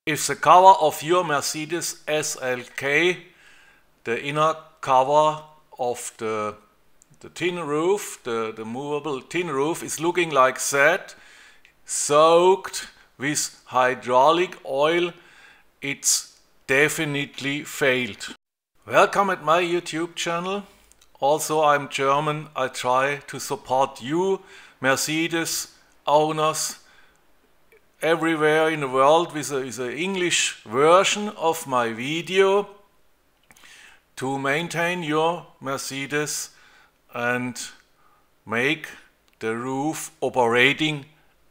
If the cover of your Mercedes SLK, the inner cover of the tin roof, the movable tin roof, is looking like that, soaked with hydraulic oil, it's definitely failed. Welcome at my YouTube channel. Also, I'm German. I try to support you, Mercedes owners, everywhere in the world with an English version of my video to maintain your Mercedes and make the roof operating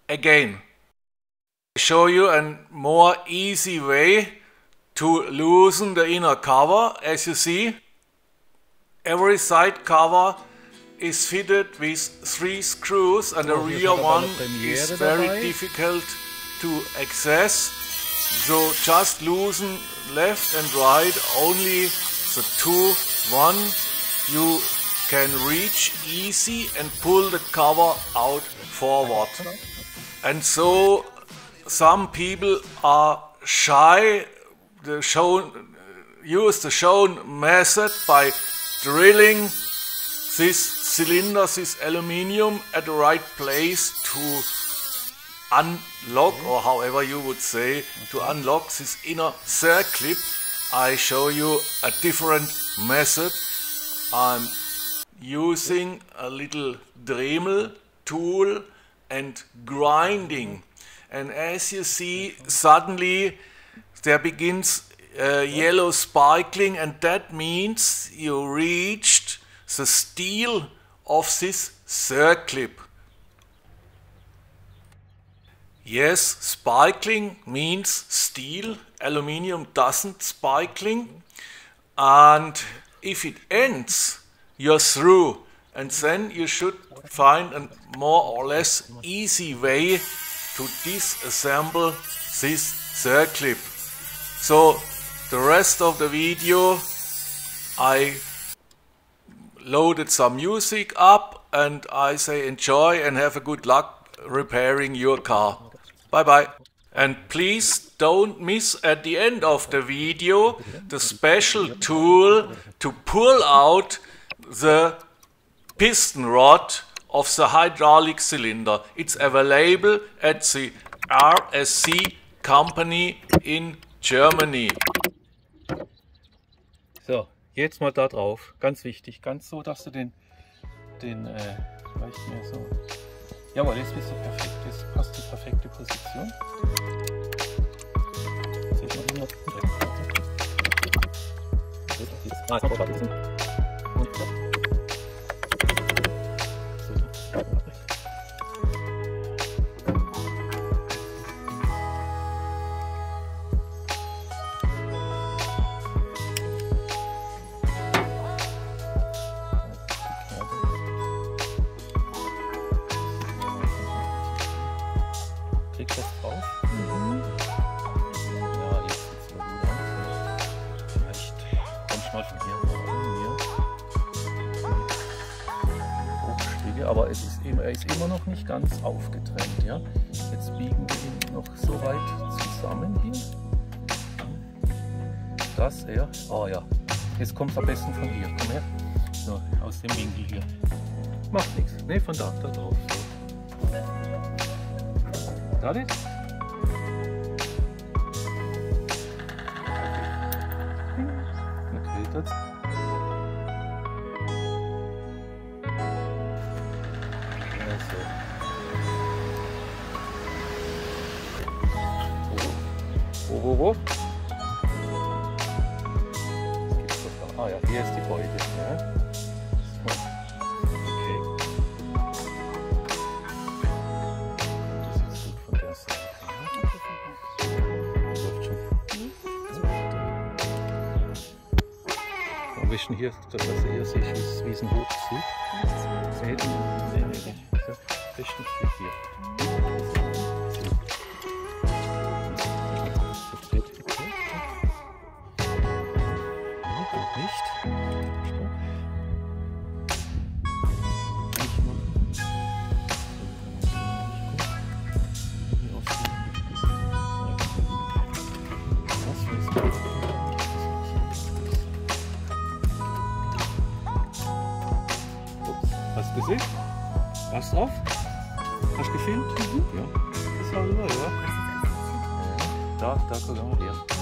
again. I show you a more easy way to loosen the inner cover. As you see, every side cover is fitted with 3 screws and the rear one is very difficult to access. So just loosen left and right only the 2. One you can reach easy and pull the cover out forward. And so some people are shy to use the shown method by drilling this cylinder, this aluminium at the right place to unlock, or however you would say, to unlock this inner circlip. I show you a different method. I'm using a little Dremel tool and grinding. And as you see, suddenly there begins yellow sparkling, and that means you reached the steel of this circlip. Yes, sparkling means steel. Aluminium doesn't sparkling. And if it ends, you're through. And then you should find a more or less easy way to disassemble this circlip. So the rest of the video I loaded some music up, and I say enjoy and have a good luck repairing your car. Bye bye. And please don't miss at the end of the video the special tool to pull out the piston rod of the hydraulic cylinder. It's available at the RSC company in Germany. So, jetzt mal da drauf. Ganz wichtig. Ganz so, dass du vielleicht mehr so. Jawohl, jetzt bist du perfekt. Jetzt passt die perfekte Position. Kriegst du das drauf? Ja, jetzt sieht es mal gut aus. Vielleicht komm ich mal von hier hochstiege, aber er ist immer noch nicht ganz aufgetrennt. Ja? Jetzt biegen wir ihn noch so weit zusammen hier. Das er. Oh ja, jetzt kommt es am besten von hier. Komm her. So, aus dem Winkel hier. Macht nichts. Ne, von da drauf. So. Got it? Okay, that's... Wo? Ah ja, hier ist die Beute. Ja. Hier, dass er sich wie es ein Hoch sieht. Nee. Richtig hier. Nicht. Hast du gesehen? Warst drauf? Hast du gefilmt? Ja. Das war rüber, ja. Da, guck mal, hier.